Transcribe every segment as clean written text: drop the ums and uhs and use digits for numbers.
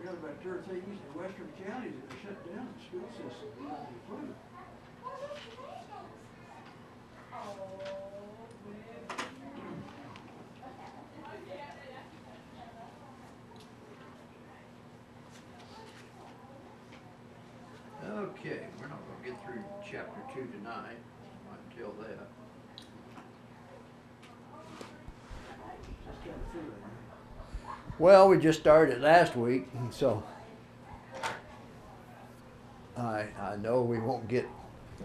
got about 2 or 3 western counties that are shut down the school system. We don't have a clue. Okay, we're not going to get through chapter 2 tonight. Until that. Just kind of feeling. Well, we just started it last week, so I know we won't get,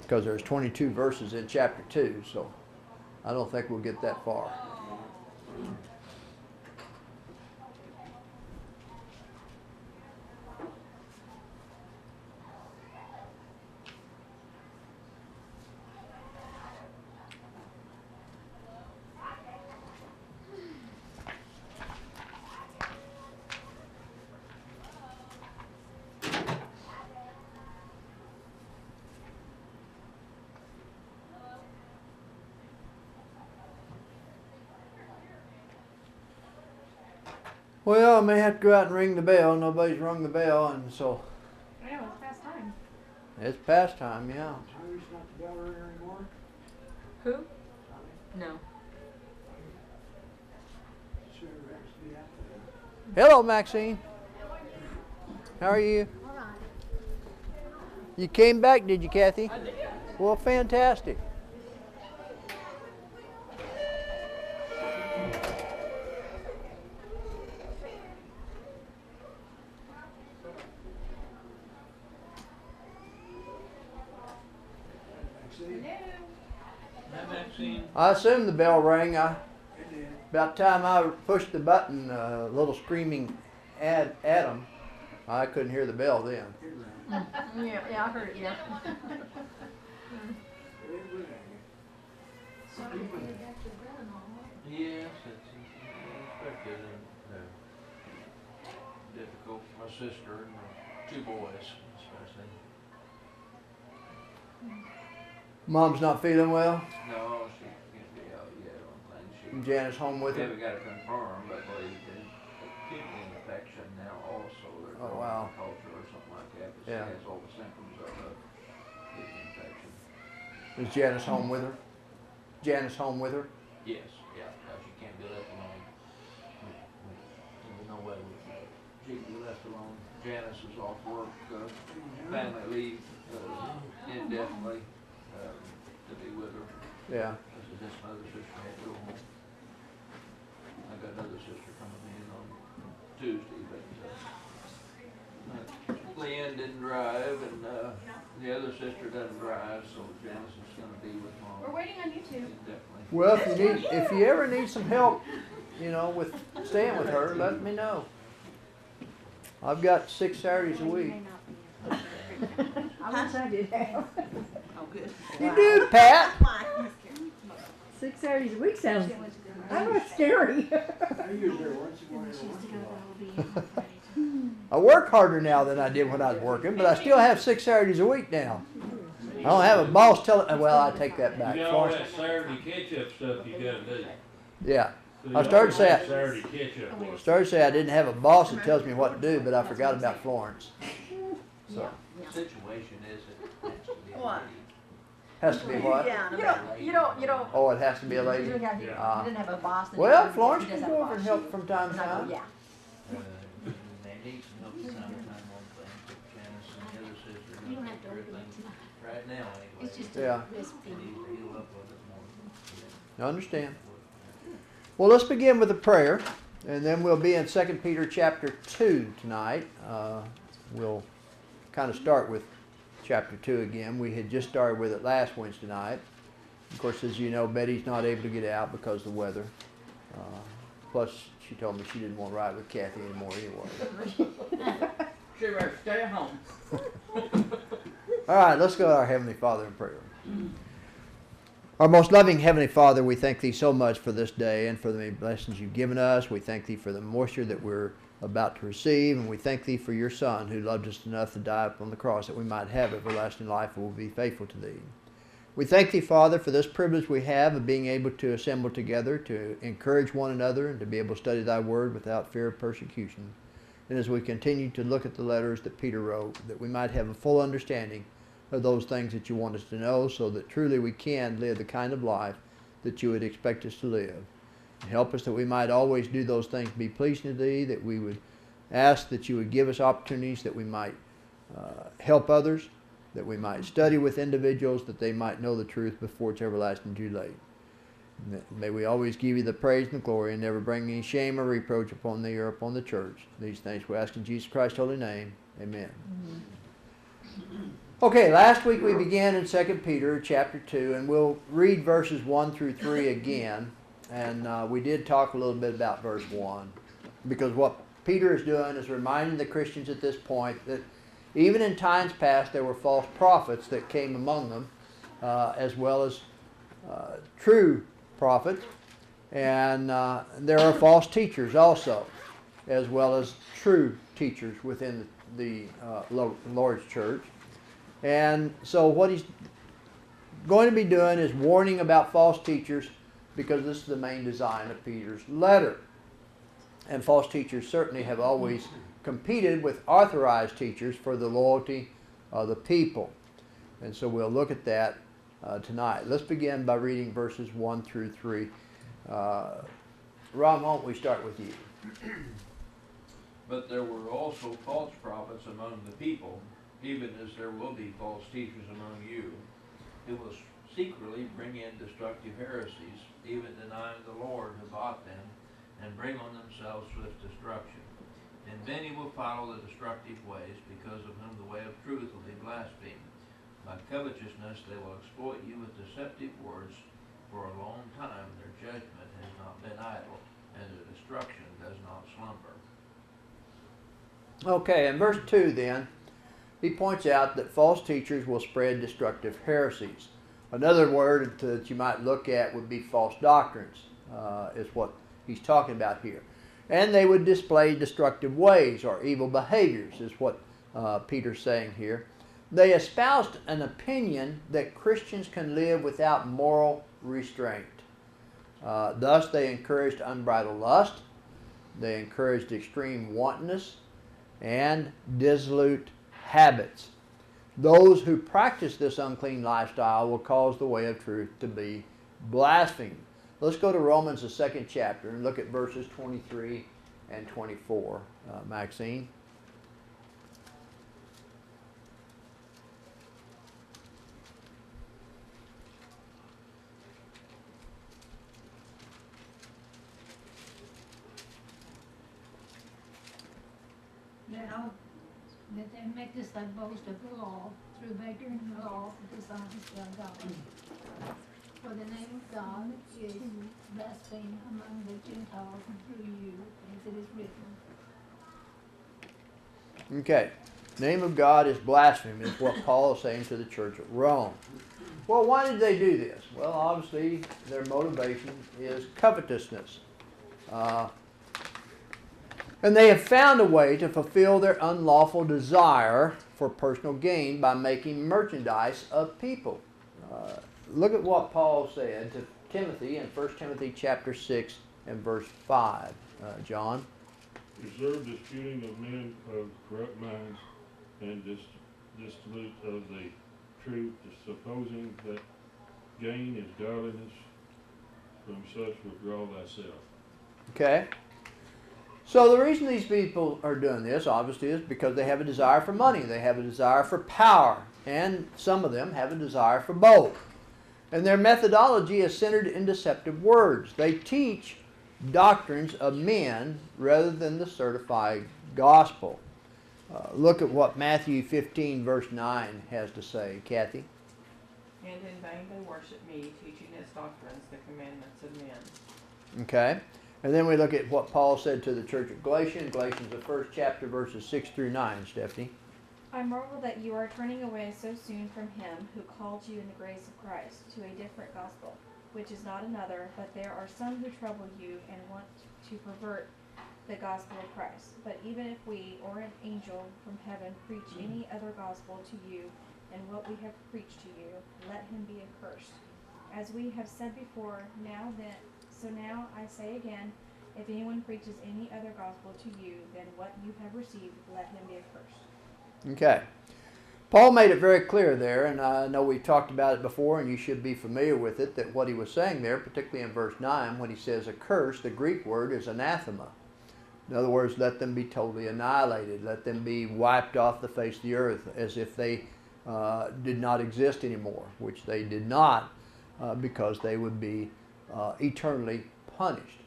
because there's 22 verses in chapter 2, so I don't think we'll get that far. Well, I may have to go out and ring the bell. Nobody's rung the bell, and so I know, it's past time. it's past time, yeah. Tommy's not the bell ringer anymore. Who? Tommy, No. sure has to be out there. Hello, Maxine. How are you? All right. You came back, did you, Kathy? I did. Well, fantastic. Maxine, I assume the bell rang. it did. About time I pushed the button, a little screaming Adam. I couldn't hear the bell then. It rang. Yeah, I heard it, yeah. It rang. Sorry to hear that your grandma. Yes, it's expected and difficult for my sister and my 2 boys, especially. Mom's not feeling well. No, she can't be out yet on things. Janice home with We her. haven't got it confirmed, but believe there's a kidney infection now also. They're Oh, calling wow. it culture or something like that. But Yeah. she has all the symptoms of a kidney infection. Is Janice home with her? Janice home with her? Yes, yeah, no, she can't be left alone. There's no way she can be left alone. Janice is off work, family leave, indefinitely, to be with her. Yeah. This is just another sister had to go home. I got another sister coming in on Tuesday, but, Leanne didn't drive and, the other sister doesn't drive, so Janice is gonna be with Mom. We're waiting on you two. Indefinitely. Well, if you ever need some help, with staying with her, let me know. I've got 6 Saturdays a week. I wish I did have. Oh, good. You do, Pat. 6 Saturdays a week sounds, I'm not scary. I use her once in a while. I work harder now than I did when I was working, but I still have 6 Saturdays a week now. I don't have a boss telling. Well, I take that back. You got all that Saturday catch-up stuff you gotta do. Yeah. So I started to say that Saturday catch-up was. Started to say I didn't have a boss that tells me what to do, but I forgot about Florence. So The situation is it has to be a What? lady. has to be what? Yeah, You don't. Oh, it has to be a lady. You Yeah. didn't have a boss. then Well, you- Florence you can just go have a over and boss. help from time to Not- time. Yeah. They need some help sometime on things, but Janice and the other sister You don't are have to doing open it things tonight. right now anyway. It's just Yeah. a recipe. They need to heal up with it more. I understand. Well, let's begin with a prayer, and then we'll be in 2 Peter chapter 2 tonight. We'll kind of start with chapter 2 again. We had just started with it last Wednesday night. Of course, as you know, Betty's not able to get out because of the weather. Plus, she told me she didn't want to ride with Kathy anymore anyway. She better stay at home. All right, let's go to our Heavenly Father in prayer. Our most loving Heavenly Father, we thank Thee so much for this day and for the many blessings You've given us. We thank Thee for the moisture that we're about to receive, and we thank Thee for Your Son who loved us enough to die upon the cross that we might have everlasting life and will be faithful to Thee. We thank Thee, Father, for this privilege we have of being able to assemble together to encourage one another and to be able to study Thy Word without fear of persecution. and as we continue to look at the letters that Peter wrote, that we might have a full understanding of those things that you want us to know, so that truly we can live the kind of life that you would expect us to live. And help us that we might always do those things be pleasing to Thee, that we would ask that You would give us opportunities that we might help others, that we might study with individuals, that they might know the truth before it's everlasting too late. May we always give You the praise and the glory, and never bring any shame or reproach upon Thee or upon the church. These things we ask in Jesus Christ's holy name. Amen. Okay, last week we began in 2 Peter chapter 2, and we'll read verses 1 through 3 again. And we did talk a little bit about verse 1, because what Peter is doing is reminding the Christians at this point that even in times past there were false prophets that came among them, as well as true prophets, and there are false teachers also, as well as true teachers within the Lord's church. And so what he's going to be doing is warning about false teachers, because this is the main design of Peter's letter. And false teachers certainly have always competed with authorized teachers for the loyalty of the people. And so we'll look at that tonight. Let's begin by reading verses 1 through 3. Ron, why don't we start with you? But there were also false prophets among the people, even as there will be false teachers among you, who will secretly bring in destructive heresies, even denying the Lord who bought them, and bring on themselves swift destruction. And many will follow the destructive ways, because of whom the way of truth will be blasphemed. By covetousness they will exploit you with deceptive words. For a long time their judgment has not been idle, and their destruction does not slumber. Okay, in verse 2 then, he points out that false teachers will spread destructive heresies. Another word that you might look at would be false doctrines, is what he's talking about here. And they would display destructive ways or evil behaviors, is what Peter's saying here. They espoused an opinion that Christians can live without moral restraint. Thus they encouraged unbridled lust, they encouraged extreme wantonness, and dissolute habits. Those who practice this unclean lifestyle will cause the way of truth to be blasphemed. Let's go to Romans, the 2nd chapter, and look at verses 23 and 24. Maxine? Now, that they make this thy boast of the law, through begging the law for dishonest ungodly. For the name of God is blasphemed among the Gentiles through you, as it is written. Okay. Name of God is blasphemed, is what Paul is saying to the church at Rome. Well, why did they do this? Well, obviously, their motivation is covetousness. And they have found a way to fulfill their unlawful desire for personal gain by making merchandise of people. Look at what Paul said to Timothy in 1 Timothy chapter 6 and verse 5. John? Reserve disputing of men of corrupt minds, and dissolute of the truth, supposing that gain is godliness. From such withdraw thyself. Okay. So the reason these people are doing this, obviously, is because they have a desire for money. They have a desire for power. And some of them have a desire for both. And their methodology is centered in deceptive words. They teach doctrines of men rather than the certified gospel. Look at what Matthew 15 verse 9 has to say. Kathy? And in vain they worship me, teaching as doctrines the commandments of men. Okay. And then we look at what Paul said to the church at Galatians. Galatians, the 1st chapter, verses 6 through 9. Stephanie? I marvel that you are turning away so soon from him who called you in the grace of Christ to a different gospel, which is not another, but there are some who trouble you and want to pervert the gospel of Christ. But even if we or an angel from heaven preach any other gospel to you than what we have preached to you, let him be accursed. As we have said before, now I say again, If anyone preaches any other gospel to you than what you have received, let him be accursed. Okay. Paul made it very clear there, and I know we've talked about it before, and you should be familiar with it, that what he was saying there, particularly in verse 9, when he says accursed, the Greek word is anathema. In other words, let them be totally annihilated. Let them be wiped off the face of the earth as if they did not exist anymore, which they did not, because they would be eternally punished.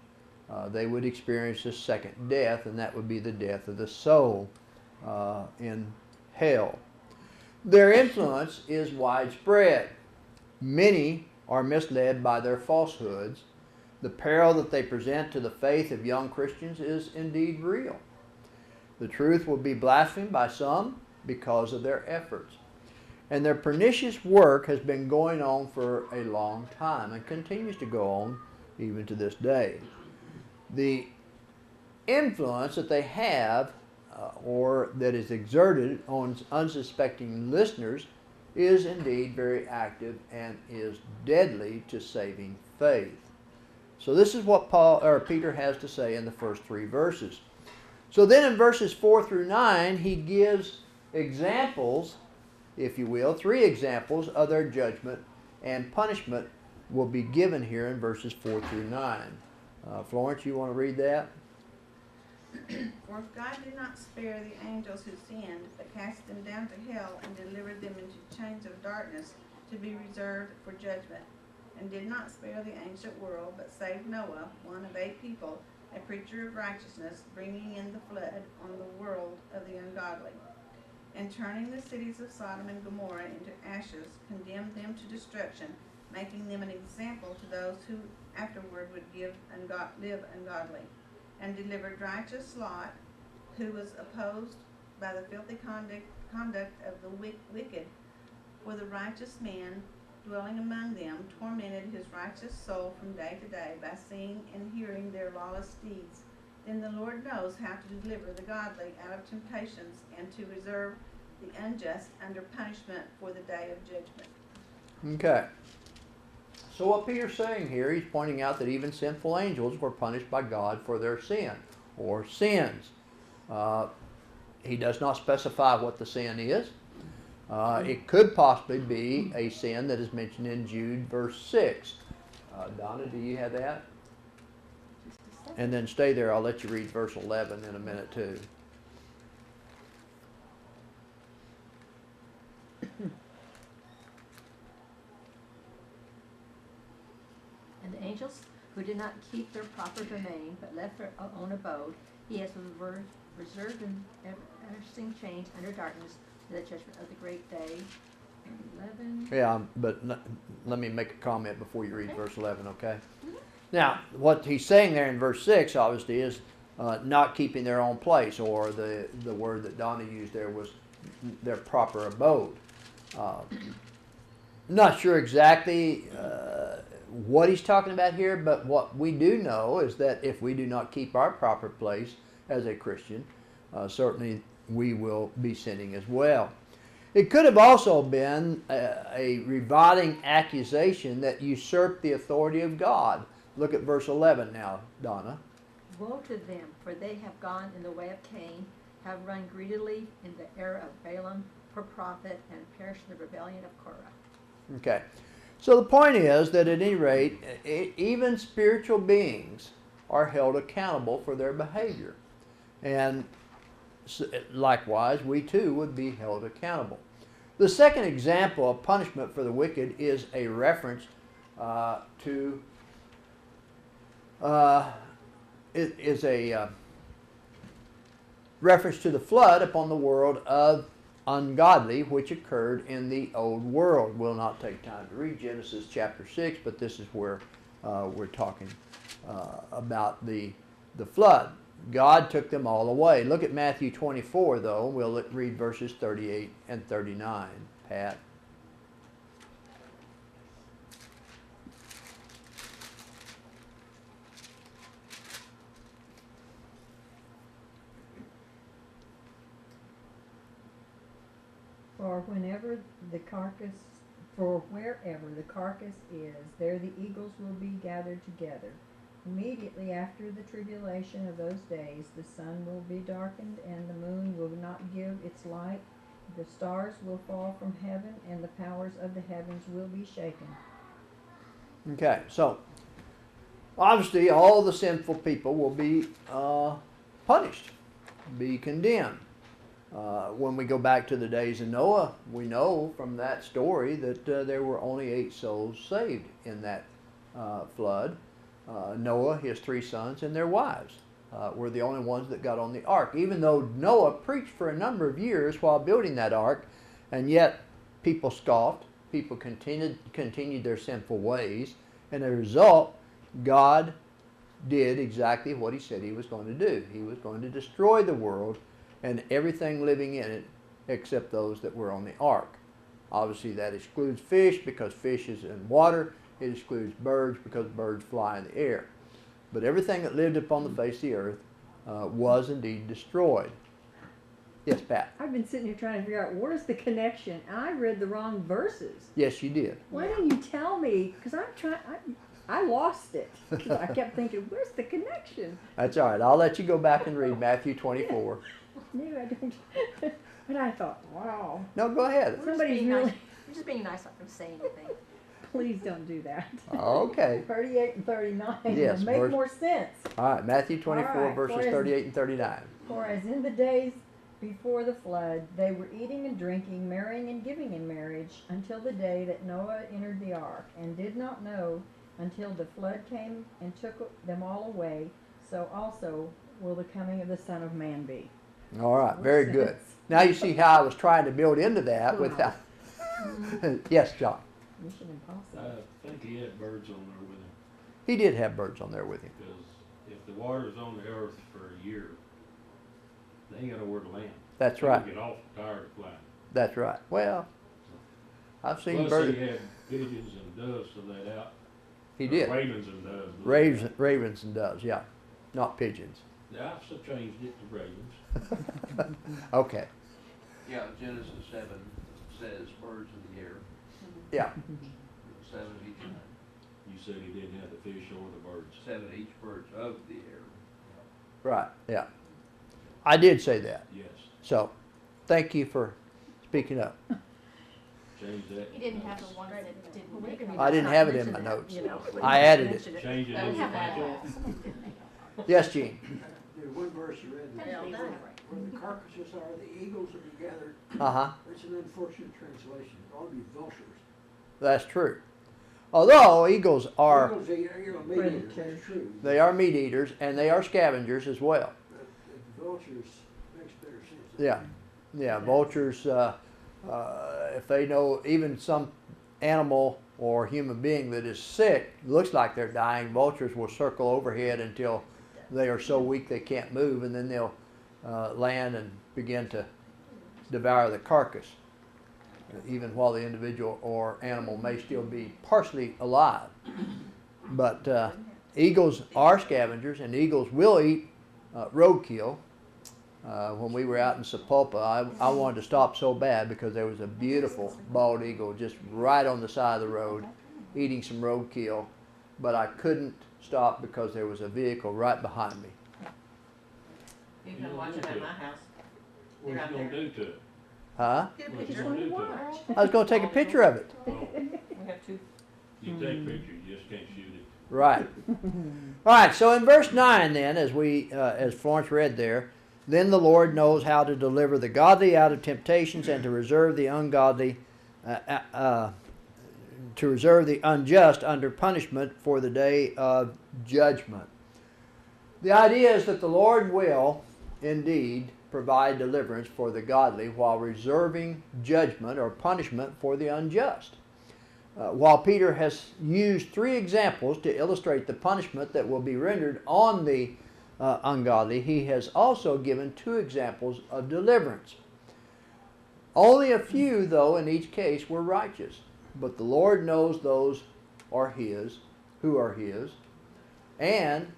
They would experience a second death, and that would be the death of the soul in hell. Their influence is widespread. Many are misled by their falsehoods. The peril that they present to the faith of young Christians is indeed real. The truth will be blasphemed by some because of their efforts. And their pernicious work has been going on for a long time and continues to go on even to this day. The influence that they have or that is exerted on unsuspecting listeners is indeed very active and is deadly to saving faith. So this is what Peter has to say in the first 3 verses. So then in verses 4 through 9, he gives examples, if you will, 3 examples of their judgment and punishment will be given here in verses 4 through 9. Florence, you want to read that? For if God did not spare the angels who sinned, but cast them down to hell and delivered them into chains of darkness to be reserved for judgment, and did not spare the ancient world, but saved Noah, one of 8 people, a preacher of righteousness, bringing in the flood on the world of the ungodly, and turning the cities of Sodom and Gomorrah into ashes, condemned them to destruction, making them an example to those who afterward would live ungodly, and delivered righteous Lot, who was opposed by the filthy conduct of the wicked. For the righteous man dwelling among them tormented his righteous soul from day to day by seeing and hearing their lawless deeds. Then the Lord knows how to deliver the godly out of temptations and to reserve the unjust under punishment for the day of judgment. Okay. So what Peter's saying here, he's pointing out that even sinful angels were punished by God for their sin or sins. He does not specify what the sin is. It could possibly be a sin that is mentioned in Jude verse 6. Donna, do you have that? And then stay there. I'll let you read verse 11 in a minute too. And the angels who did not keep their proper domain, but left their own abode, he has reserved in everlasting chains under darkness to the judgment of the great day. 11. Yeah, but let me make a comment before you read verse 11, okay? Now, what he's saying there in verse 6, obviously, is not keeping their own place, or the word that Donna used there was their proper abode. Not sure exactly what he's talking about here, but what we do know is that if we do not keep our proper place as a Christian, certainly we will be sinning as well. It could have also been a reviling accusation that usurped the authority of God. Look at verse 11 now, Donna. Woe to them, for they have gone in the way of Cain, have run greedily in the error of Balaam for profit, and perished in the rebellion of Korah. Okay. So the point is that at any rate, even spiritual beings are held accountable for their behavior. And likewise, we too would be held accountable. The second example of punishment for the wicked is a reference to reference to the flood upon the world of ungodly, which occurred in the old world. We'll not take time to read Genesis chapter 6, but this is where we're talking about the flood. God took them all away. Look at Matthew 24, though. We'll read verses 38 and 39. Pat. For wherever the carcass is, there the eagles will be gathered together. Immediately after the tribulation of those days, the sun will be darkened, and the moon will not give its light. The stars will fall from heaven, and the powers of the heavens will be shaken. Okay, so obviously all the sinful people will be punished, be condemned. When we go back to the days of Noah, we know from that story that there were only 8 souls saved in that flood. Noah, his 3 sons, and their wives were the only ones that got on the ark. Even though Noah preached for a number of years while building that ark, and yet people scoffed, people continued their sinful ways, and as a result, God did exactly what he said he was going to do. He was going to destroy the world and everything living in it except those that were on the ark. Obviously that excludes fish because fish is in water. It excludes birds because birds fly in the air. But everything that lived upon the face of the earth was indeed destroyed. Yes, Pat? I've been sitting here trying to figure out where's the connection. I read the wrong verses. Yes, you did. Why didn't you tell me? Because I lost it. 'Cause I kept thinking, where's the connection? That's all right. I'll let you go back and read Matthew 24. No, I don't. But I thought, wow. No, go ahead. Somebody's being really. nice. You're just being nice, not going to say anything. Please don't do that. Okay. 38 and 39 Yes, will make verse- more sense. All right, Matthew 24, All right, verses for 38 and 39. For as in the days before the flood, they were eating and drinking, marrying and giving in marriage, until the day that Noah entered the ark, and did not know until the flood came and took them all away. So also will the coming of the Son of Man be. All right, very good. Now you see how I was trying to build into that without. Yes, John. Mission Impossible. I think he had birds on there with him, He did have birds on there with him. because if the water's on the earth for a year, they ain't got nowhere to land. That's They right. Get off tired of flying. That's right. Well, I've seen Plus birds. he had pigeons and doves to let out. He Or did. Ravens and doves. to let Ravens and doves, yeah. Not pigeons. out. I've changed it to ravens. Okay. Yeah, Genesis 7 says birds of the air, Yeah. 7 of each kind, You said he didn't have the fish or the birds. 7 each birds of the air. Right. Yeah. I did say that. Yes, So, thank you for speaking up. change that. He didn't have the ones that didn't make it. I didn't have it in my notes. I added it. Change it We in the have that. Bible. Yes, Gene. The one verse you read, Well done. where the carcasses are, the eagles will be gathered. Uh-huh. That's an unfortunate translation. It ought to be vultures. That's true. Although eagles are, Eagles, meat eaters, that's true. they are meat eaters and they are scavengers as well. But vultures makes better sense. Yeah. Yeah, vultures, if they know even some animal or human being that is sick, looks like they're dying, vultures will circle overhead until they are so weak they can't move, and then they'll land and begin to devour the carcass, even while the individual or animal may still be partially alive. But eagles are scavengers, and eagles will eat roadkill. When we were out in Sapulpa, I wanted to stop so bad because there was a beautiful bald eagle just right on the side of the road eating some roadkill, but I couldn't stop because there was a vehicle right behind me. You can watch it at my house. What They're you out gonna there. do to it? Huh? What you gonna do to it? I was going to take a picture of it. Oh, We have 2. you take pictures, you just can't shoot it. Right. All right. So in verse 9, then, as Florence read there, then the Lord knows how to deliver the godly out of temptations and to reserve the ungodly, to reserve the unjust under punishment for the day of judgment. The idea is that the Lord will indeed provide deliverance for the godly while reserving judgment or punishment for the unjust. While Peter has used 3 examples to illustrate the punishment that will be rendered on the ungodly, he has also given 2 examples of deliverance. Only a few, though, in each case were righteous, but the Lord knows those are His, who are His, and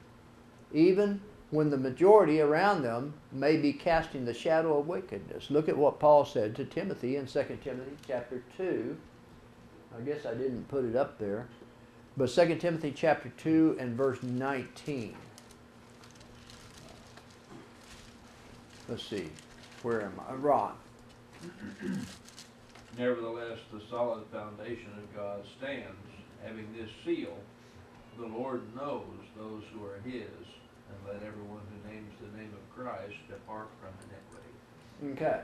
even when the majority around them may be casting the shadow of wickedness. Look at what Paul said to Timothy in 2 Timothy chapter 2. I guess I didn't put it up there. But 2 Timothy chapter 2 and verse 19. Let's see. Where am I? Ron. Nevertheless, the solid foundation of God stands, having this seal: the Lord knows those who are his, and let everyone who names the name of Christ depart from iniquity. Okay.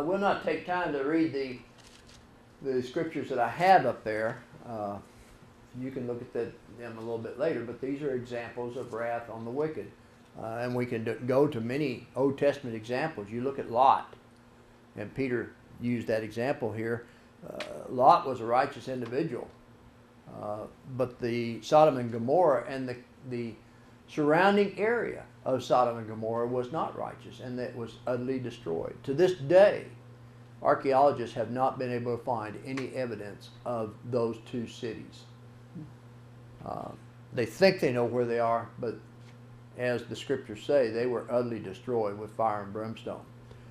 We'll not take time to read the scriptures that I have up there. You can look at them a little bit later, but these are examples of wrath on the wicked. And we can go to many Old Testament examples. You look at Lot, and Peter used that example here. Lot was a righteous individual, but the Sodom and Gomorrah and the surrounding area of Sodom and Gomorrah was not righteous, and that was utterly destroyed. To this day, archaeologists have not been able to find any evidence of those two cities. They think they know where they are, but as the scriptures say, they were utterly destroyed with fire and brimstone.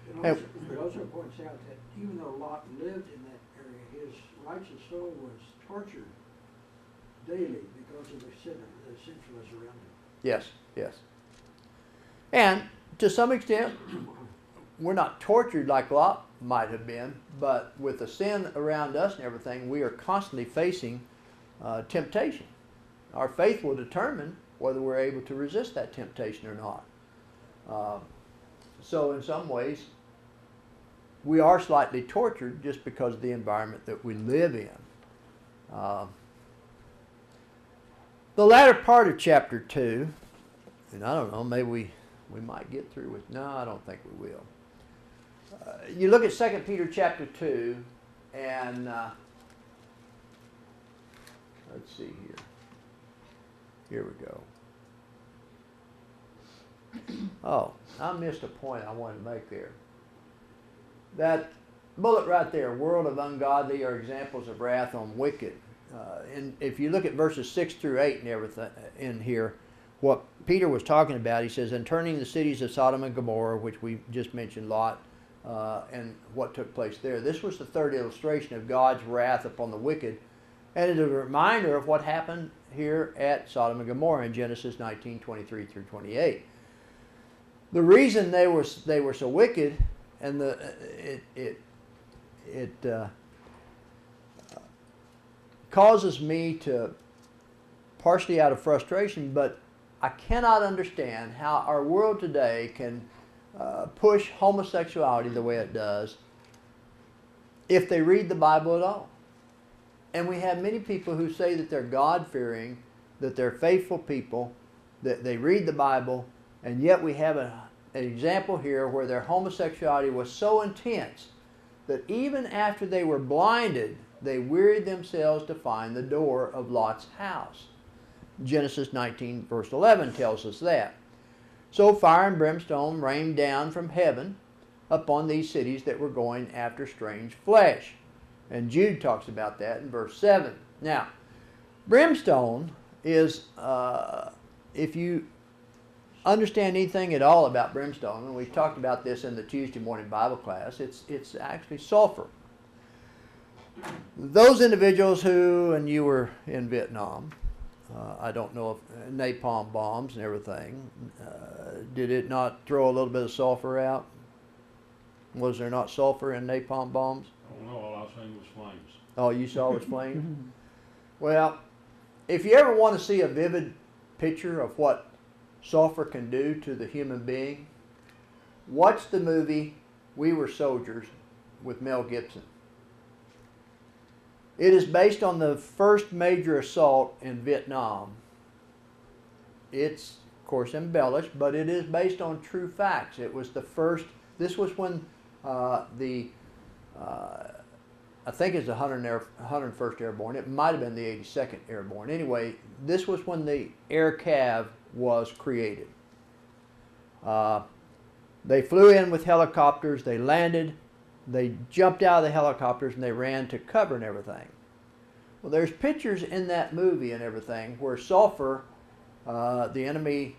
It also points out that even though Lot lived in that area, his righteous soul was tortured daily because of the sinfulness around him. Yes, yes. And to some extent, we're not tortured like Lot might have been, but with the sin around us and everything, we are constantly facing temptation. Our faith will determine whether we're able to resist that temptation or not. So in some ways, we are slightly tortured just because of the environment that we live in. The latter part of chapter 2, and I don't know, maybe we might get through with, no, I don't think we will. You look at 2 Peter chapter 2, and let's see here. Here we go. Oh, I missed a point I wanted to make there. That bullet right there, world of ungodly, are examples of wrath on wicked. And if you look at verses 6 through 8 and everything in here, what Peter was talking about, he says, "And turning the cities of Sodom and Gomorrah," which we just mentioned, Lot, and what took place there. This was the third illustration of God's wrath upon the wicked, and it's a reminder of what happened here at Sodom and Gomorrah in Genesis 19:23 through 28. The reason they were so wicked, and it causes me to, partially out of frustration, but I cannot understand how our world today can push homosexuality the way it does if they read the Bible at all. And we have many people who say that they're God-fearing, that they're faithful people, that they read the Bible, and yet we have an example here where their homosexuality was so intense that even after they were blinded, they wearied themselves to find the door of Lot's house. Genesis 19 verse 11 tells us that. So fire and brimstone rained down from heaven upon these cities that were going after strange flesh. And Jude talks about that in verse 7. Now, brimstone is, if you understand anything at all about brimstone, and we talked about this in the Tuesday morning Bible class, it's actually sulfur. Those individuals who, and you were in Vietnam, I don't know if napalm bombs and everything, did it not throw a little bit of sulfur out? Was there not sulfur in napalm bombs? I don't know, all I was seeing was flames. Oh, you saw it was flames? Well, if you ever want to see a vivid picture of what sulfur can do to the human being, watch the movie We Were Soldiers with Mel Gibson. It is based on the first major assault in Vietnam. It's, of course, embellished, but it is based on true facts. It was the first, this was when I think it's the 101st Airborne. It might have been the 82nd Airborne. Anyway, this was when the Air Cav was created. They flew in with helicopters. They landed. They jumped out of the helicopters and they ran to cover and everything. Well, there's pictures in that movie and everything where sulfur, the enemy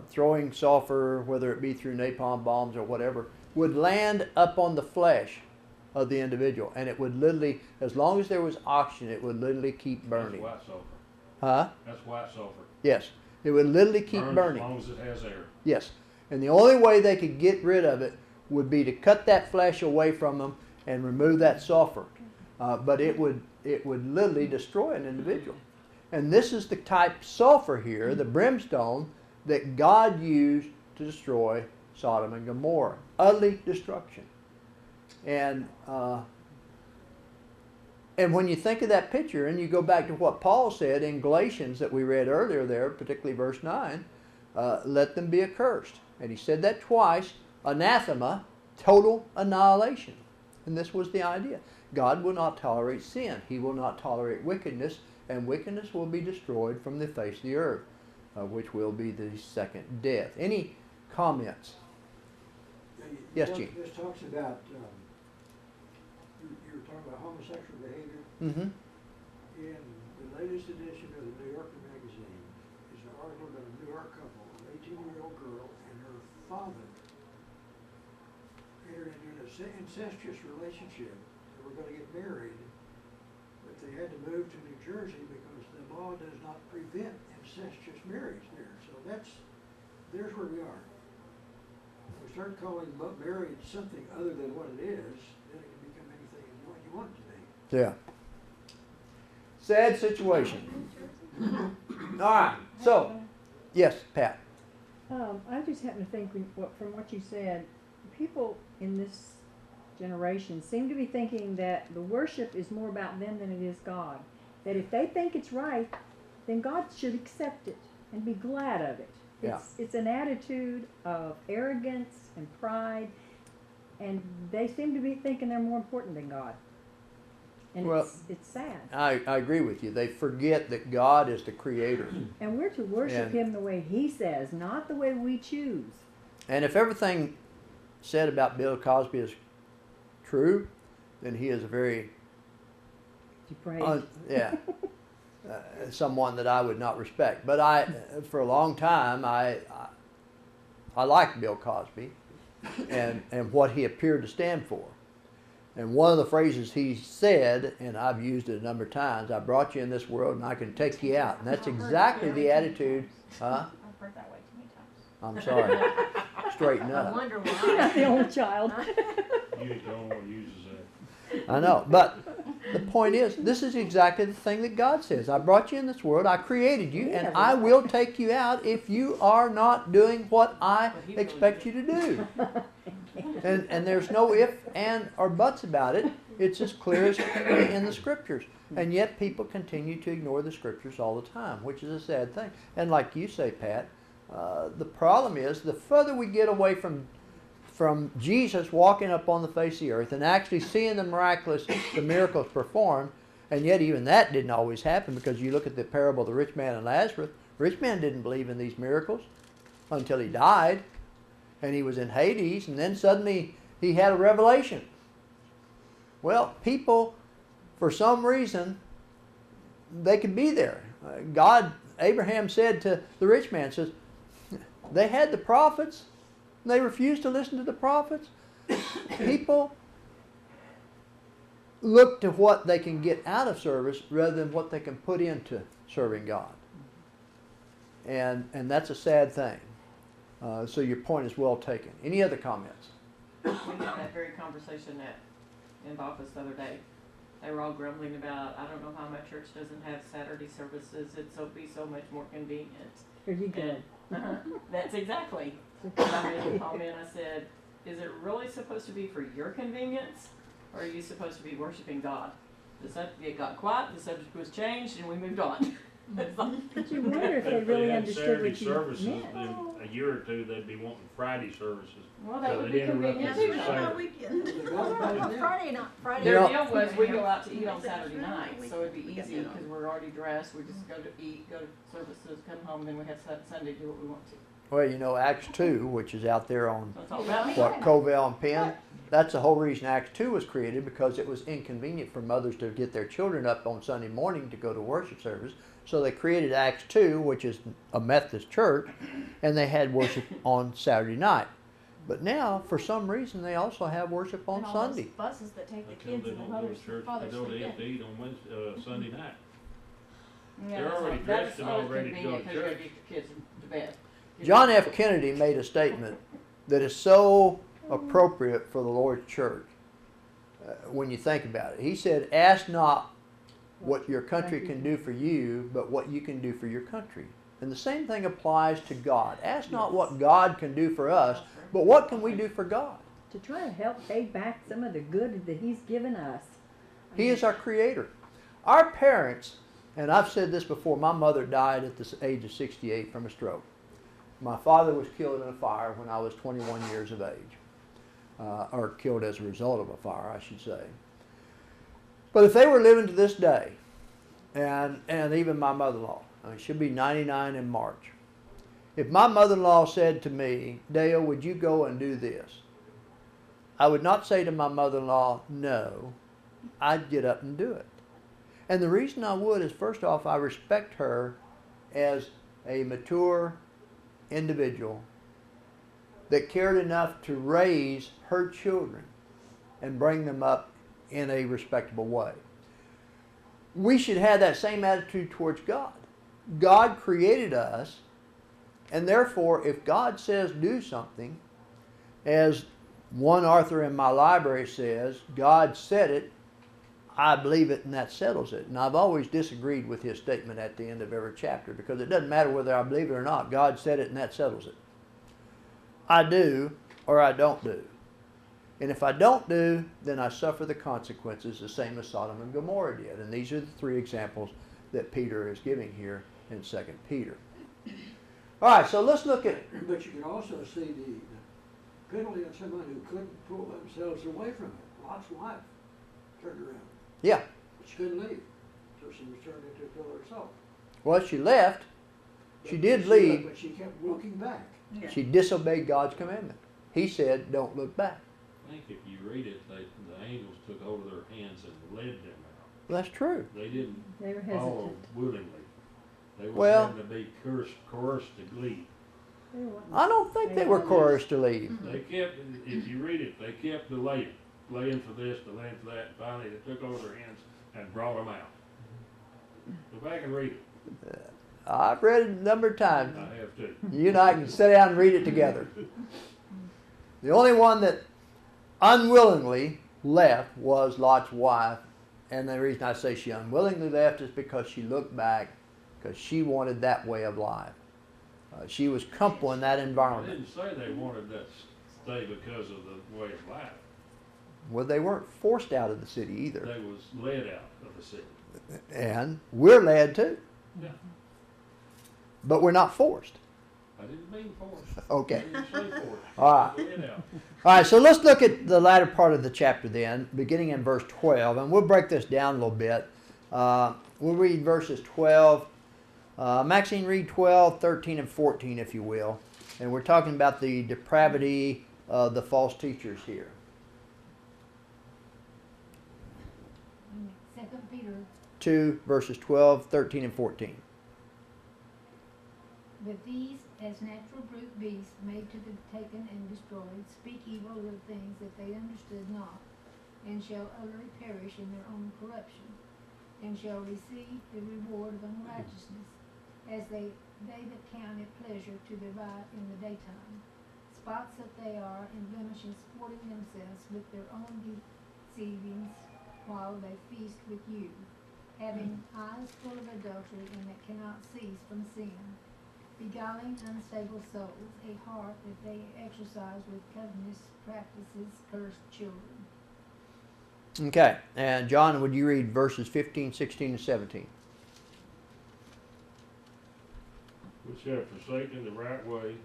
throwing sulfur, whether it be through napalm bombs or whatever, would land up on the flesh of the individual. And it would literally, as long as there was oxygen, it would literally keep burning. That's white sulfur. Huh? That's white sulfur. Yes. It would literally keep Burns burning. as long as it has air. Yes. And the only way they could get rid of it would be to cut that flesh away from them and remove that sulfur. But it would literally destroy an individual. And this is the type sulfur here, the brimstone, that God used to destroy Sodom and Gomorrah. Utterly destruction. And when you think of that picture, and you go back to what Paul said in Galatians that we read earlier there, particularly verse 9, let them be accursed. And he said that twice. Anathema, total annihilation. And this was the idea. God will not tolerate sin. He will not tolerate wickedness, and wickedness will be destroyed from the face of the earth, which will be the second death. Any comments? Yes, Gene. This talks about, you were talking about homosexual behavior. Mm-hmm. In the latest edition of the New Yorker magazine is an article about a New York couple, an 18-year-old girl and her father entered into an incestuous relationship. They were going to get married, but they had to move to New Jersey because the law does not prevent incestuous marriage there. So there's where we are. We start calling marriage something other than what it is, then it can become anything you want it to be. Yeah. Sad situation. All right. So, yes, Pat. I just happen to think from what you said, people in this generation seem to be thinking that the worship is more about them than it is God. That if they think it's right, then God should accept it and be glad of it. It's an attitude of arrogance and pride, and they seem to be thinking they're more important than God. And Well, it's sad. I agree with you. They forget that God is the creator. And we're to worship Him the way He says, not the way we choose. And if everything said about Bill Cosby is true, then he is a very Depraved. someone that I would not respect. But for a long time, I liked Bill Cosby and what he appeared to stand for. And one of the phrases he said, and I've used it a number of times, I brought you in this world and I can take you out. And that's exactly the attitude. Huh? I've heard that way too many times. I'm sorry. Straighten I up. wonder You're not why. the only child. You ain't the only one who uses that. I know. But the point is, this is exactly the thing that God says. I brought you in this world, I created you, and I will take you out if you are not doing what I expect you to do. And there's no if, and, or buts about it. It's as clear as in the Scriptures. And yet people continue to ignore the Scriptures all the time, which is a sad thing. And like you say, Pat, the problem is the further we get away from Jesus walking up on the face of the earth and actually seeing the miracles performed, and yet even that didn't always happen, because you look at the parable of the rich man and Lazarus. The rich man didn't believe in these miracles until he died, and he was in Hades, and then suddenly he had a revelation. Well, people, for some reason, they could be there. Abraham said to the rich man, says, they had the prophets, and they refused to listen to the prophets. People look to what they can get out of service rather than what they can put into serving God. And that's a sad thing. So your point is well taken. Any other comments? We had that very conversation in the office the other day. They were all grumbling about, I don't know how my church doesn't have Saturday services. It'd be so much more convenient. Here you go. That's exactly. I made a comment. I said, is it really supposed to be for your convenience, or are you supposed to be worshiping God? It got quiet, the subject was changed, and we moved on. It's like, But you wonder if they really had understood Saturday what you services, meant. then a year or two they'd be wanting Friday services. well, that So would they be interrupted convenient the too. Saturday. Friday. Their Yeah. deal was we go out to eat on Saturday night, so it'd be easy because we're already dressed. We just go to eat, go to services, come home, then we have Sunday do what we want to. Well, Acts 2, which is out there on So it's all about me. Covell and Penn, that's the whole reason Acts 2 was created, because it was inconvenient for mothers to get their children up on Sunday morning to go to worship service. So they created Acts 2, which is a Methodist church, and they had worship on Saturday night. But now, for some reason, they also have worship on And all those Sunday. buses that take the How come kids they and the don't go to mothers, church, fathers they go sleep to in. to eat on Wednesday, Sunday night? Yeah, They're that's already all- dressed and all that's ready to go to convenient 'cause you gotta church. get your kids to bed. John F. Kennedy made a statement that is so appropriate for the Lord's church when you think about it. He said, "Ask not what your country can do for you, but what you can do for your country." And the same thing applies to God. Ask not what God can do for us, but what can we do for God? To try to help pay back some of the good that He's given us. He is our creator. Our parents, and I've said this before, my mother died at the age of 68 from a stroke. My father was killed in a fire when I was 21 years of age. Or killed as a result of a fire, I should say. But if they were living to this day, and even my mother-in-law, I mean, she'll be 99 in March. If my mother-in-law said to me, "Dale, would you go and do this?" I would not say to my mother-in-law, "No." I'd get up and do it. And the reason I would is, first off, I respect her as a mature individual that cared enough to raise her children and bring them up in a respectable way. We should have that same attitude towards God. God created us, and therefore, if God says do something, as one author in my library says, God said it, I believe it, and that settles it. And I've always disagreed with his statement at the end of every chapter, because it doesn't matter whether I believe it or not. God said it, and that settles it. I do, or I don't do. And if I don't do, then I suffer the consequences, the same as Sodom and Gomorrah did. And these are the three examples that Peter is giving here in 2 Peter. All right, so let's look at... But you can also see the penalty on somebody who couldn't pull themselves away from it. Lot's wife turned around. Yeah. But she couldn't leave, so she was turned into a pillar of salt. Well, she left. She But did leave. But she kept looking back. Yeah. She disobeyed God's commandment. He said, don't look back. I think if you read it, the angels took hold of their hands and led them out. Well, that's true. They didn't They were follow hesitant. willingly. They were Well- having to be coerced to leave. They were wanting- I don't think they were coerced to leave. They kept, if you read it, they kept delaying for this, delaying for that, and finally they took over their hands and brought them out. Go back and read it. I've read it a number of times. I have too. You and I can sit down and read it together. The only one that unwillingly left was Lot's wife. And the reason I say she unwillingly left is because she looked back, because she wanted that way of life. She was comfortable in that I environment. didn't say they wanted that stay because of the way of life. Well, they weren't forced out of the city either. They was led out of the city. And we're led too. Yeah. But we're not forced. I didn't mean forced. Okay. I didn't say forced. All right. Led out. All right, so let's look at the latter part of the chapter then, beginning in verse 12. And we'll break this down a little bit. We'll read verses 12. Maxine, read 12, 13, and 14, if you will. And we're talking about the depravity of the false teachers here. 2 Peter, 2 verses 12, 13, and 14. but these, as natural brute beasts, made to be taken and destroyed, speak evil of the things that they understood not, and shall utterly perish in their own corruption, and shall receive the reward of unrighteousness, as they that count it pleasure to divide in the daytime. Spots that they are, and blemishing, sporting themselves with their own deceivings, while they feast with you, having eyes full of adultery, and that cannot cease from sin, beguiling unstable souls, a heart that they exercise with covetous practices, cursed children. Okay, and John, would you read verses 15, 16, and 17? Which have forsaken the right way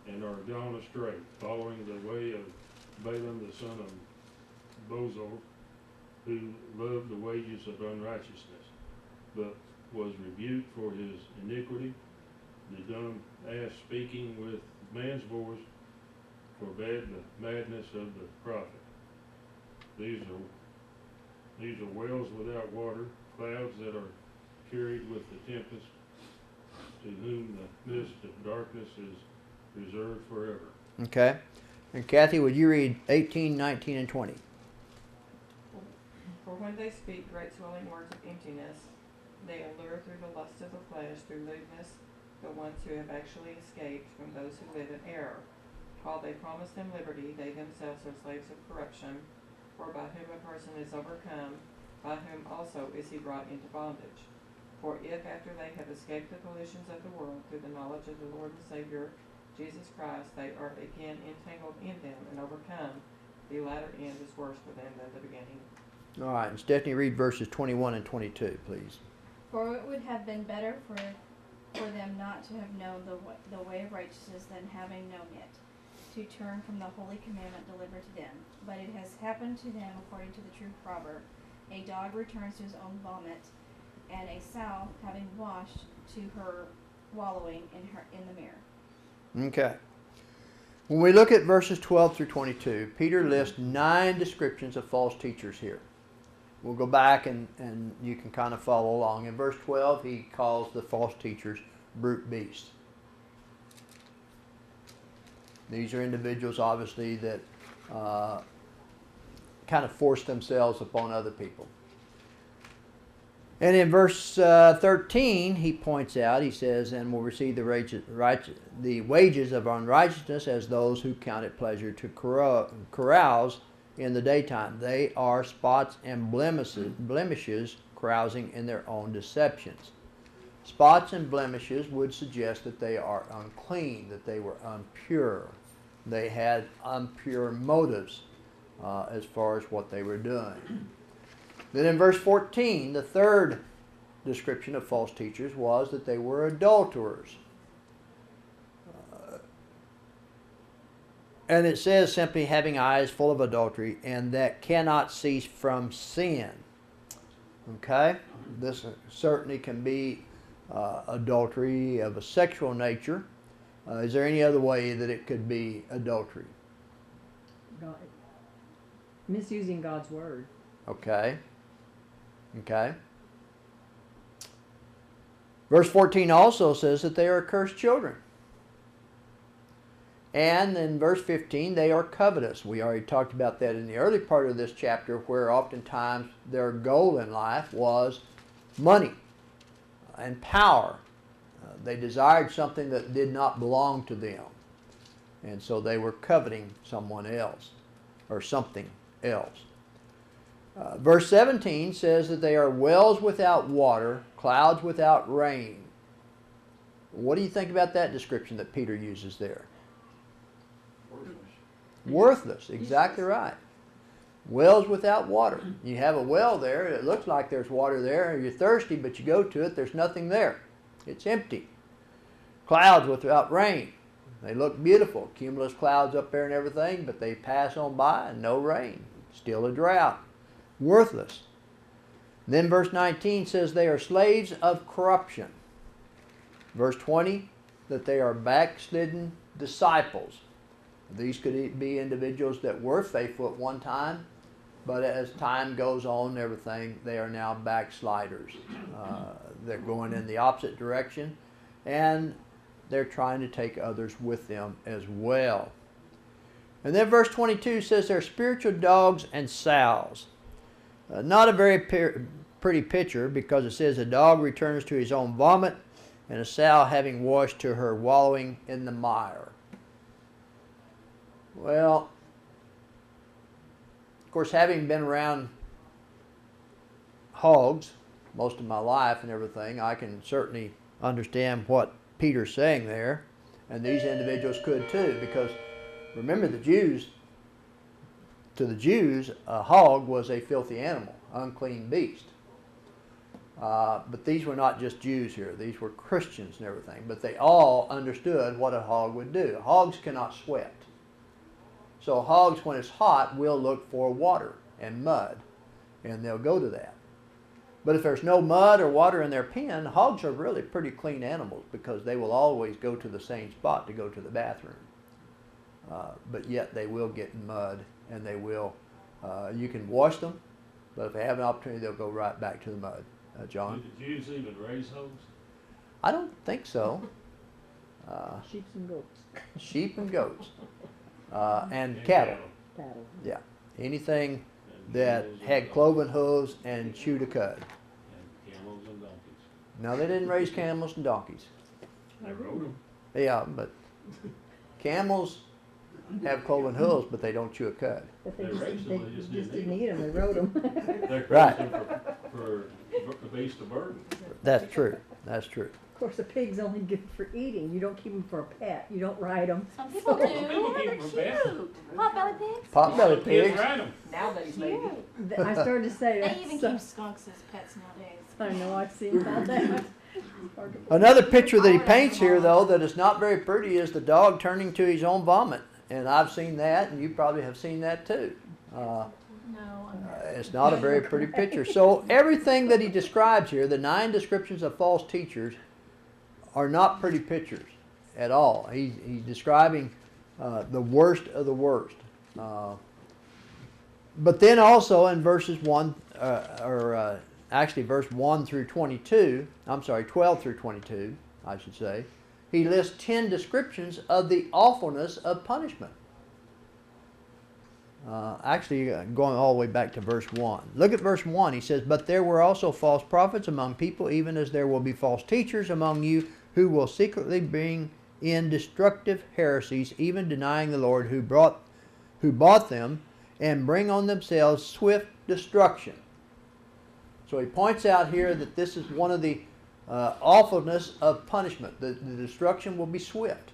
and are gone astray, following the way of Balaam the son of Bosor, who loved the wages of unrighteousness, but was rebuked for his iniquity. The dumb ass speaking with man's voice forbade the madness of the prophet. These are wells without water, clouds that are carried with the tempest, to whom the mist of darkness is reserved forever. Okay. And Kathy, would you read 18, 19, and 20? For when they speak great swelling words of emptiness, they allure through the lust of the flesh, through lewdness, the ones who have actually escaped from those who live in error. While they promise them liberty, they themselves are slaves of corruption. For by whom a person is overcome, by whom also is he brought into bondage. For if after they have escaped the pollutions of the world through the knowledge of the Lord and Savior Jesus Christ, they are again entangled in them and overcome, the latter end is worse for them than the beginning. All right, and Stephanie, read verses 21 and 22, please. For it would have been better for them not to have known the way of righteousness than having known it, to turn from the holy commandment delivered to them. But it has happened to them according to the true proverb, a dog returns to his own vomit, and a sow, having washed, to her wallowing in the mirror. Okay. When we look at verses 12 through 22, Peter lists 9 descriptions of false teachers here. We'll go back and you can kind of follow along. In verse 12, he calls the false teachers brute beasts. These are individuals, obviously, that kind of force themselves upon other people. And in verse 13, he points out, he says, and will receive the wages of unrighteousness as those who count it pleasure to carouse in the daytime. They are spots and blemishes carousing in their own deceptions. Spots and blemishes would suggest that they are unclean, that they were impure. They had impure motives as far as what they were doing. Then in verse 14, the third description of false teachers was that they were adulterers. And it says simply having eyes full of adultery and that cannot cease from sin. Okay? This certainly can be adultery of a sexual nature. Is there any other way that it could be adultery? God, misusing God's word. Okay. Okay. Verse 14 also says that they are cursed children. And in verse 15, they are covetous. We already talked about that in the early part of this chapter, where oftentimes their goal in life was money and power. They desired something that did not belong to them. And so they were coveting someone else or something else. Verse 17 says that they are wells without water, clouds without rain. What do you think about that description that Peter uses there? Worthless, exactly right. Wells without water. You have a well there, it looks like there's water there, you're thirsty, but you go to it, there's nothing there. It's empty. Clouds without rain. They look beautiful, cumulus clouds up there and everything, but they pass on by and no rain. Still a drought. Worthless. Then verse 19 says they are slaves of corruption. Verse 20, that they are backslidden disciples. These could be individuals that were faithful at one time, but as time goes on and everything, they are now backsliders. They're going in the opposite direction, and they're trying to take others with them as well. And then verse 22 says they're spiritual dogs and sows. Not a very pretty picture, because it says a dog returns to his own vomit, and a sow having washed to her wallowing in the mire. Well, of course, having been around hogs most of my life and everything, I can certainly understand what Peter's saying there, and these individuals could too, because remember, to the Jews, a hog was a filthy animal, unclean beast. But these were not just Jews here. These were Christians and everything. But they all understood what a hog would do. Hogs cannot sweat. So hogs, when it's hot, will look for water and mud, and they'll go to that. But if there's no mud or water in their pen, hogs are really pretty clean animals, because they will always go to the same spot to go to the bathroom. But yet they will get in mud, and they will, you can wash them, but if they have an opportunity, they'll go right back to the mud. John? Did the Jews even raise hogs? I don't think so. Sheep and goats. Sheep and goats. and cattle. Cattle. Yeah, anything And that camels and had donkeys. cloven hooves and chewed a cud. And camels and donkeys. No, they didn't raise camels and donkeys. They rode them. Yeah, but camels have cloven hooves, but they don't chew a cud. But they They just, raised they them, they just just didn't didn't eat them, they rode them. They Right. raised them for the beast of burden. That's true. That's true. Of course, a pig's only good for eating. You don't keep them for a pet. You don't ride them. Some people do. People keep They're them for pets. cute. Potbelly pigs. Potbelly Kids pigs. ride them. Nowadays, maybe. I started to say They that. even so- keep skunks as pets nowadays. I know, I've seen about that. Another picture that he paints here, though, that is not very pretty is the dog turning to his own vomit. And I've seen that, and you probably have seen that too. No, I'm not. It's not a very pretty picture. So everything that he describes here, the 9 descriptions of false teachers, are not pretty pictures at all. He's describing the worst of the worst. But then also in verses 1, actually verse 1 through 22, I'm sorry, 12 through 22, I should say, he lists 10 descriptions of the awfulness of punishment. Going all the way back to verse 1. Look at verse 1. He says, "But there were also false prophets among people, even as there will be false teachers among you, who will secretly bring in destructive heresies, even denying the Lord who bought them, and bring on themselves swift destruction." So he points out here that this is one of the awfulness of punishment. The destruction will be swift.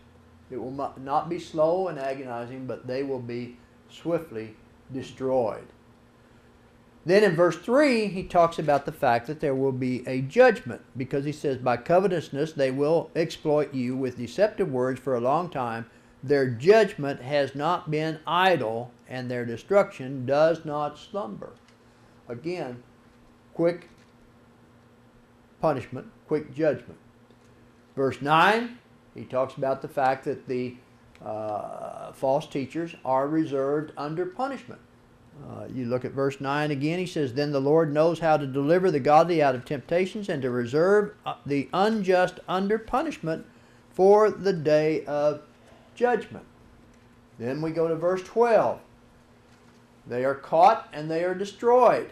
It will not be slow and agonizing, but they will be swiftly destroyed. Then in verse 3, he talks about the fact that there will be a judgment, because he says, "By covetousness they will exploit you with deceptive words for a long time. Their judgment has not been idle, and their destruction does not slumber." Again, quick punishment, quick judgment. Verse 9, he talks about the fact that the false teachers are reserved under punishment. You look at verse 9 again, he says, "Then the Lord knows how to deliver the godly out of temptations and to reserve the unjust under punishment for the day of judgment." Then we go to verse 12. They are caught and they are destroyed.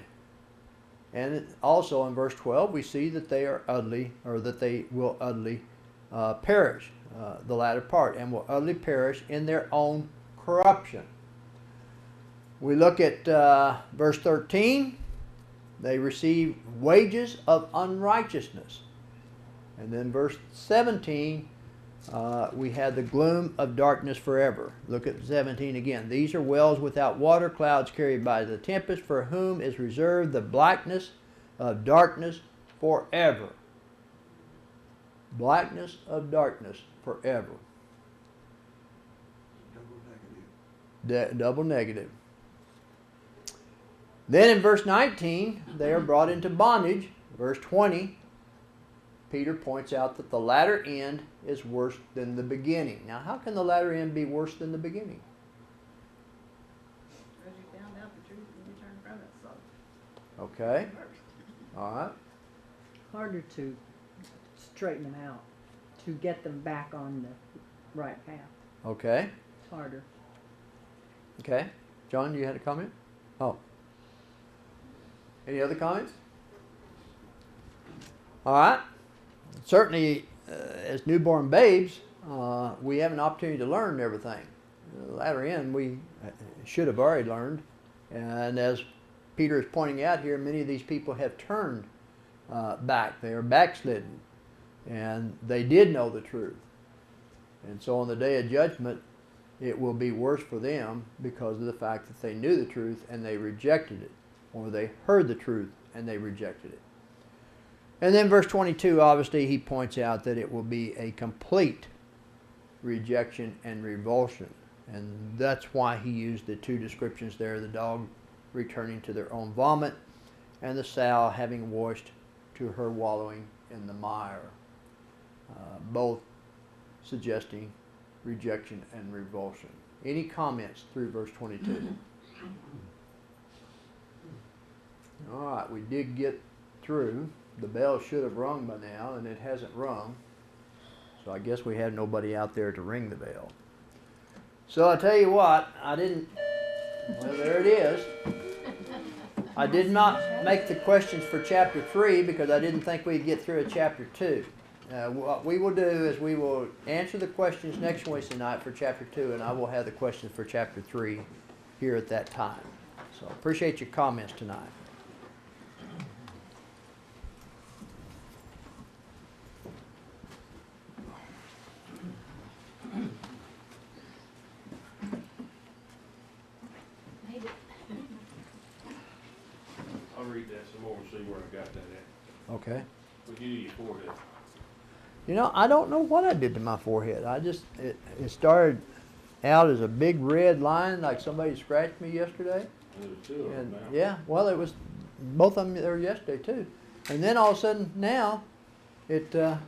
And also in verse 12 we see that they are utterly, or that they will utterly perish, the latter part, and will utterly perish in their own corruption. We look at verse 13. They receive wages of unrighteousness. And then verse 17, we had the gloom of darkness forever. Look at 17 again. "These are wells without water, clouds carried by the tempest, for whom is reserved the blackness of darkness forever." Blackness of darkness forever. Double negative. Then in verse 19, they are brought into bondage. Verse 20, Peter points out that the latter end is worse than the beginning. Now, how can the latter end be worse than the beginning? Because you found out the truth and you turned from it, so. Okay. All right. Harder to straighten them out, to get them back on the right path. Okay. It's harder. Okay. John, you had a comment? Oh. Any other comments? All right. Certainly, as newborn babes, we have an opportunity to learn everything. The latter end, we should have already learned. And as Peter is pointing out here, many of these people have turned back. They are backslidden. And they did know the truth. And so on the day of judgment, it will be worse for them because of the fact that they knew the truth and they rejected it. Or they heard the truth and they rejected it. And then verse 22, obviously, he points out that it will be a complete rejection and revulsion. And that's why he used the 2 descriptions there, the dog returning to their own vomit and the sow having washed to her wallowing in the mire. Both suggesting rejection and revulsion. Any comments through verse 22? All right, we did get through. The bell should have rung by now, and it hasn't rung. So I guess we had nobody out there to ring the bell. So I tell you what, I didn't. Well, there it is. I did not make the questions for chapter 3 because I didn't think we'd get through a chapter 2. What we will do is we will answer the questions next Wednesday night for chapter 2, and I will have the questions for chapter 3 here at that time. So appreciate your comments tonight. I'll read that some more and see where I got that at. Okay. What you do your forehead? You know, I don't know what I did to my forehead. It started out as a big red line like somebody scratched me yesterday. There was two of them And now. yeah, well, it was both of them there yesterday too. And then all of a sudden now, it Did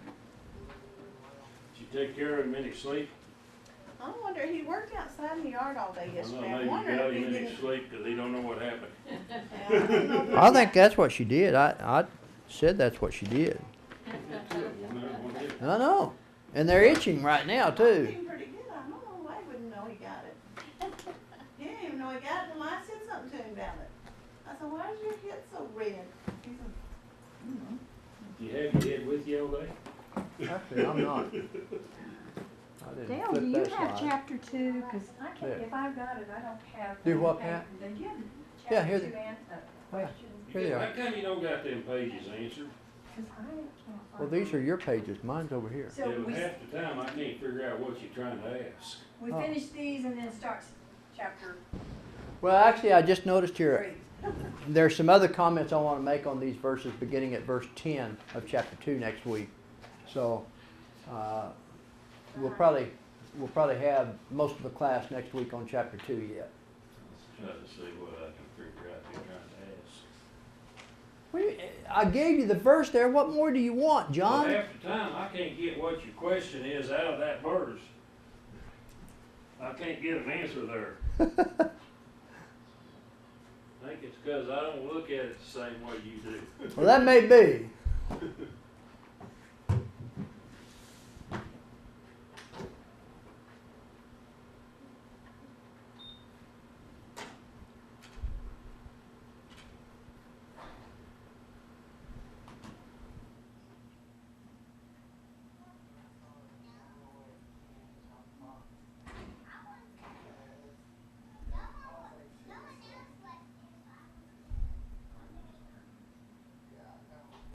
you take care of him in his sleep? I wonder, he worked outside in the yard all day I yesterday. know, I maybe you wonder got if he him in his didn't. sleep because he don't know what happened. Yeah, I don't know if I think that's what she did. I said that's what she did. I know. And they're itching right now I'm too. feeling pretty good. I don't know why he wouldn't know he got it. He didn't even know he got it until I said something to him about it. I said, why is your head so red? He said, You have your head with you all day? Actually, I'm not. I didn't Dale, flip do you that have slide. chapter 2? Cause I Yeah. can't, if I've got it, I don't have. Do what, anything. Pat? Do you have Yeah, chapter here 2 they- and question? Here they are. How come you don't got them pages answered? Cause I can't find Well, these are mine. your pages. Mine's over here. So Yeah, but we, half the time I can't figure out what you're trying to ask. we Oh. finish these and then starts chapter Well, actually, I just noticed here, 3. there's some other comments I want to make on these verses beginning at verse 10 of chapter 2 next week. So we'll probably have most of the class next week on chapter 2 yet. Try to see what I can figure out you're trying to ask. I gave you the verse there. What more do you want, John? Well, half the time I can't get what your question is out of that verse. I can't get an answer there. I think it's because I don't look at it the same way you do. Well, that may be.